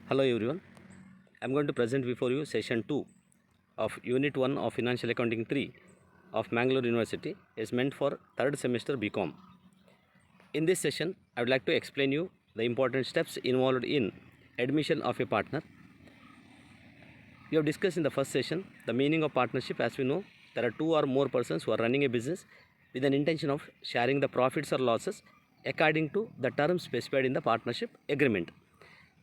Hello everyone. I am going to present before you session 2 of unit 1 of Financial Accounting 3 of Mangalore University is meant for third semester BCom. In this session, I would like to explain you the important steps involved in admission of a partner. We have discussed in the first session the meaning of partnership. As we know, there are two or more persons who are running a business with an intention of sharing the profits or losses according to the terms specified in the partnership agreement.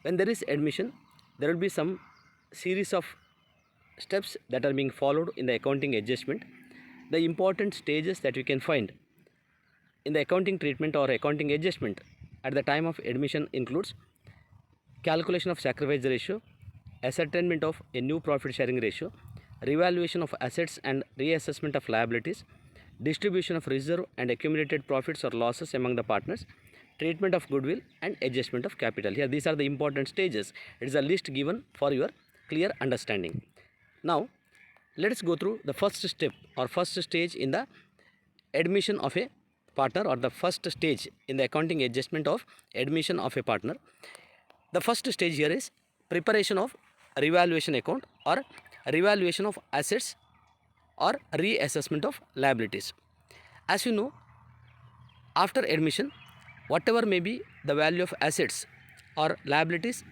When there is admission, there will be some series of steps that are being followed in the accounting adjustment. The important stages that you can find in the accounting treatment or accounting adjustment at the time of admission includes calculation of sacrifice ratio, ascertainment of a new profit sharing ratio, revaluation of assets and reassessment of liabilities, distribution of reserve and accumulated profits or losses among the partners, treatment of goodwill and adjustment of capital. Here these are the important stages. It is a list given for your clear understanding. Now let us go through the first step or first stage in the admission of a partner, or the first stage in the accounting adjustment of admission of a partner. The first stage here is preparation of revaluation account or revaluation of assets or reassessment of liabilities. As you know, after admission, whatever may be the value of assets or liabilities,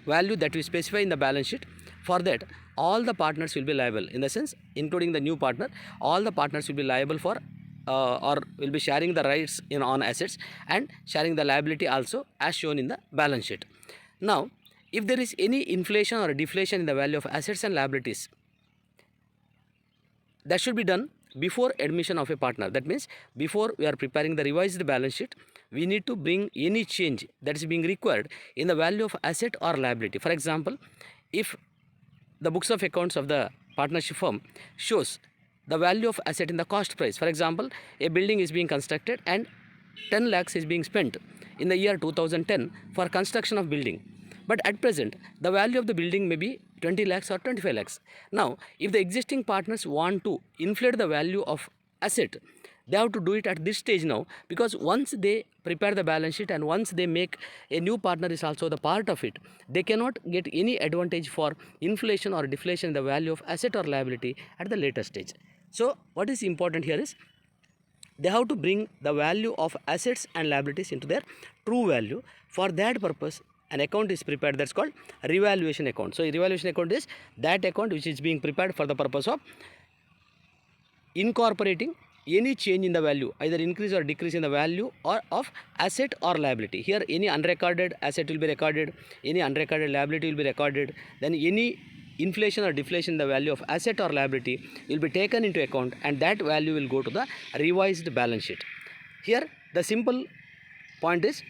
value that we specify in the balance sheet, for that all the partners will be liable, in the sense including the new partner, all the partners will be liable for or will be sharing the rights on assets and sharing the liability also as shown in the balance sheet. Now if there is any inflation or deflation in the value of assets and liabilities, that should be done before admission of a partner. That means before we are preparing the revised balance sheet, we need to bring any change that is being required in the value of asset or liability. For example, if the books of accounts of the partnership firm shows the value of asset in the cost price, for example, a building is being constructed and 10 lakhs is being spent in the year 2010 for construction of building, but at present the value of the building may be 20 lakhs or 25 lakhs. Now if the existing partners want to inflate the value of asset, they have to do it at this stage now, because once they prepare the balance sheet and once they make a new partner is also the part of it, they cannot get any advantage for inflation or deflation in the value of asset or liability at the later stage. So what is important here is they have to bring the value of assets and liabilities into their true value. For that purpose, an account is prepared, that's called revaluation account. So revaluation account is that account which is being prepared for the purpose of incorporating any change in the value, either increase or decrease in the value or of asset or liability. Here any unrecorded asset will be recorded, any unrecorded liability will be recorded, then any inflation or deflation in the value of asset or liability will be taken into account, and that value will go to the revised balance sheet. Here the simple point is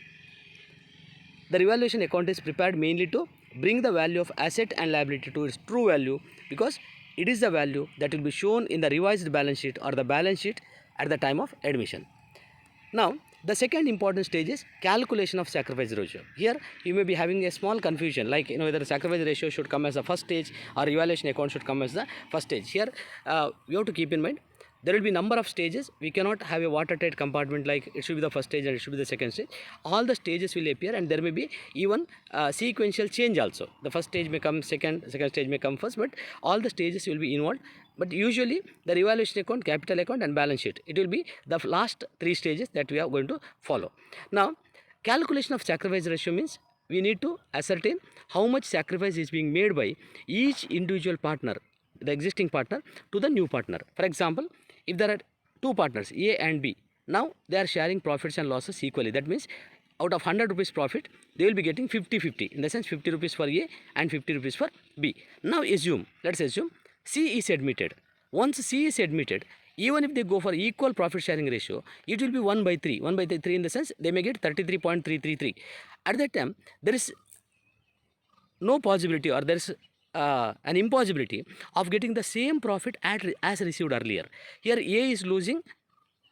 the revaluation account is prepared mainly to bring the value of asset and liability to its true value, because it is the value that will be shown in the revised balance sheet or the balance sheet at the time of admission. Now the second important stage is calculation of sacrifice ratio. Here you may be having a small confusion, like whether the sacrifice ratio should come as the first stage or revaluation account should come as the first stage. Here you have to keep in mind there will be number of stages. We cannot have a watertight compartment like it should be the first stage and it should be the second stage. All the stages will appear, and there may be even sequential change also. The first stage may come second stage may come first, but all the stages will be involved. But usually the revaluation account, capital account and balance sheet, it will be the last three stages that we are going to follow. Now calculation of sacrifice ratio means we need to ascertain how much sacrifice is being made by each individual partner, the existing partner, to the new partner. For example, if there are two partners A and B, now they are sharing profits and losses equally. That means out of 100 rupees profit, they will be getting 50-50, in the sense 50 rupees for A and 50 rupees for B. Now let's assume C is admitted. Once C is admitted, even if they go for equal profit sharing ratio, it will be 1/3. 1/3 in the sense they may get 33.333. At that time, there is no possibility, or there is an impossibility of getting the same profit as received earlier. Here A is losing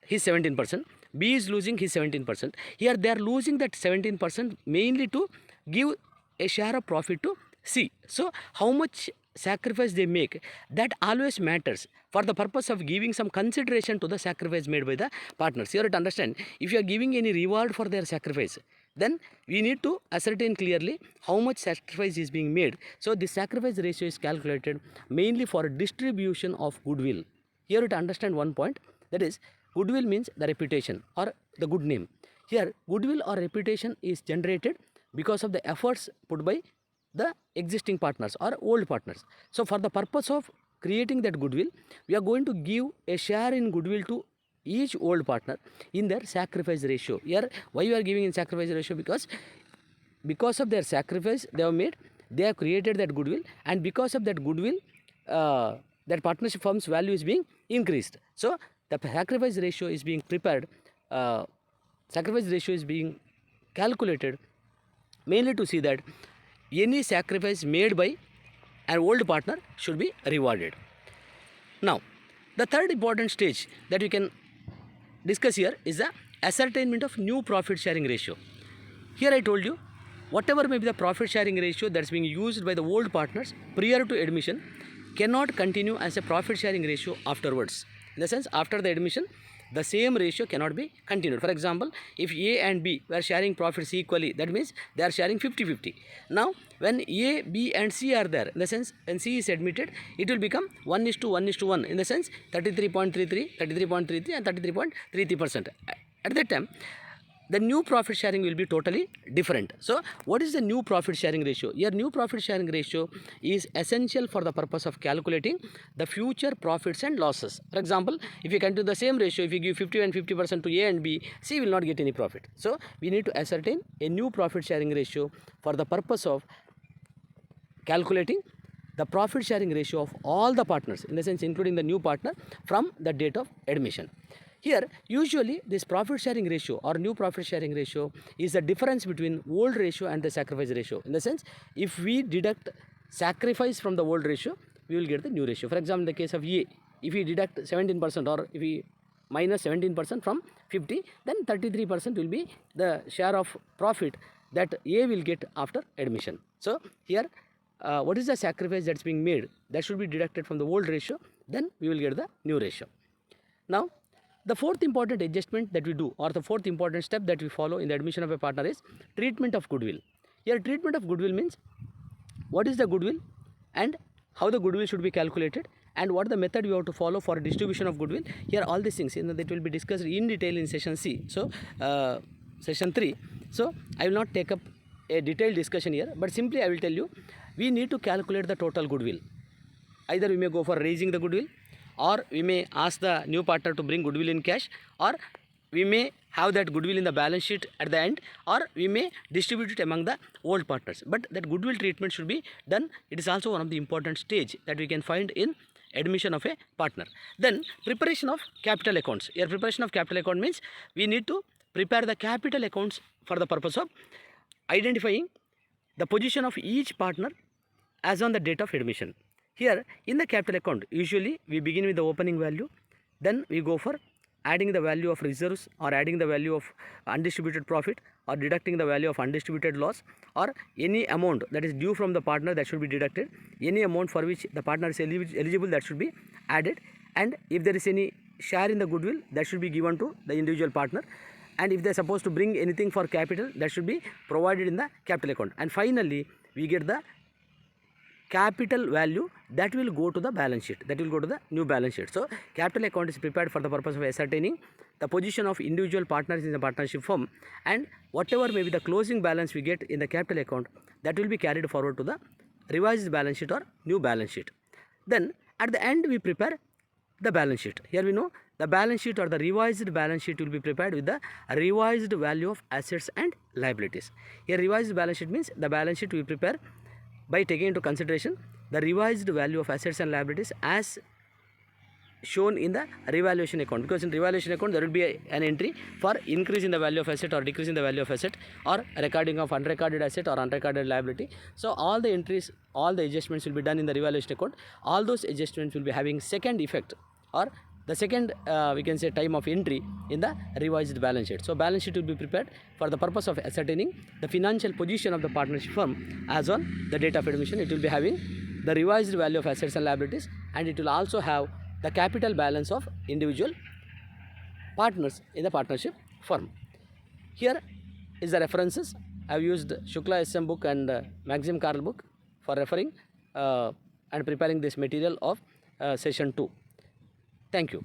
his 17%, B is losing his 17%. Here they are losing that 17% mainly to give a share of profit to C. So how much sacrifice they make, that always matters for the purpose of giving some consideration to the sacrifice made by the partners. You have to understand, if you are giving any reward for their sacrifice, then we need to ascertain clearly how much sacrifice is being made. So this sacrifice ratio is calculated mainly for distribution of goodwill. Here to understand one point, that is, goodwill means the reputation or the good name. Here goodwill or reputation is generated because of the efforts put by the existing partners or old partners. So for the purpose of creating that goodwill, we are going to give a share in goodwill to each old partner in their sacrifice ratio. Here why we are giving in sacrifice ratio? Because of their sacrifice they have made, they have created that goodwill, and because of that goodwill that partnership firm's value is being increased. So the sacrifice ratio is being prepared, sacrifice ratio is being calculated mainly to see that any sacrifice made by an old partner should be rewarded. Now, the third important stage that we can discuss here is the ascertainment of new profit sharing ratio. Here I told you, whatever may be the profit sharing ratio that's being used by the old partners prior to admission cannot continue as a profit sharing ratio afterwards. In the sense, after the admission, the same ratio cannot be continued. For example, if A and B were sharing profits equally, that means they are sharing 50-50. Now, when A, B and C are there, in the sense when C is admitted, it will become 1:1:1, in the sense 33.33, 33.33 and 33.33%. At that time, the new profit sharing will be totally different. So what is the new profit sharing ratio? Your new profit sharing ratio is essential for the purpose of calculating the future profits and losses. For example, if you continue the same ratio, if you give 50 and 50% to A and B, C will not get any profit. So we need to ascertain a new profit sharing ratio for the purpose of calculating the profit sharing ratio of all the partners, in the sense including the new partner, from the date of admission. Here, usually this profit sharing ratio or new profit sharing ratio is the difference between old ratio and the sacrifice ratio. In the sense, if we deduct sacrifice from the old ratio, we will get the new ratio. For example, in the case of A, if we deduct 17% or if we minus 17% from 50, then 33% will be the share of profit that A will get after admission. So here, what is the sacrifice that's being made? That should be deducted from the old ratio, then we will get the new ratio. Now, the fourth important adjustment that we do, or the fourth important step that we follow in the admission of a partner, is treatment of goodwill. Here, treatment of goodwill means what is the goodwill and how the goodwill should be calculated, and what the method we have to follow for distribution of goodwill. Here, all these things, that will be discussed in detail in session C. So, session 3. So, I will not take up a detailed discussion here, but simply I will tell you, we need to calculate the total goodwill. Either we may go for raising the goodwill, or we may ask the new partner to bring goodwill in cash, or we may have that goodwill in the balance sheet at the end, or we may distribute it among the old partners. But that goodwill treatment should be done. It is also one of the important stage that we can find in admission of a partner. Then preparation of capital accounts. Here, preparation of capital account means we need to prepare the capital accounts for the purpose of identifying the position of each partner as on the date of admission. Here, in the capital account, usually we begin with the opening value, then we go for adding the value of reserves, or adding the value of undistributed profit, or deducting the value of undistributed loss, or any amount that is due from the partner that should be deducted, any amount for which the partner is eligible that should be added, and if there is any share in the goodwill, that should be given to the individual partner, and if they are supposed to bring anything for capital, that should be provided in the capital account, and finally we get the capital value that will go to the balance sheet, that will go to the new balance sheet. So capital account is prepared for the purpose of ascertaining the position of individual partners in the partnership firm, and whatever may be the closing balance we get in the capital account, that will be carried forward to the revised balance sheet or new balance sheet. Then at the end we prepare the balance sheet. Here we know the balance sheet or the revised balance sheet will be prepared with the revised value of assets and liabilities. Here, revised balance sheet means the balance sheet we prepare by taking into consideration the revised value of assets and liabilities as shown in the revaluation account, because in revaluation account there will be an entry for increase in the value of asset or decrease in the value of asset, or recording of unrecorded asset or unrecorded liability. So all the entries, all the adjustments will be done in the revaluation account. All those adjustments will be having second effect, or the second we can say time of entry in the revised balance sheet. So balance sheet will be prepared for the purpose of ascertaining the financial position of the partnership firm as on the date of admission. It will be having the revised value of assets and liabilities, and it will also have the capital balance of individual partners in the partnership firm. Here is the references. I have used Shukla SM book and Maxim Carl book for referring and preparing this material of session 2. Thank you.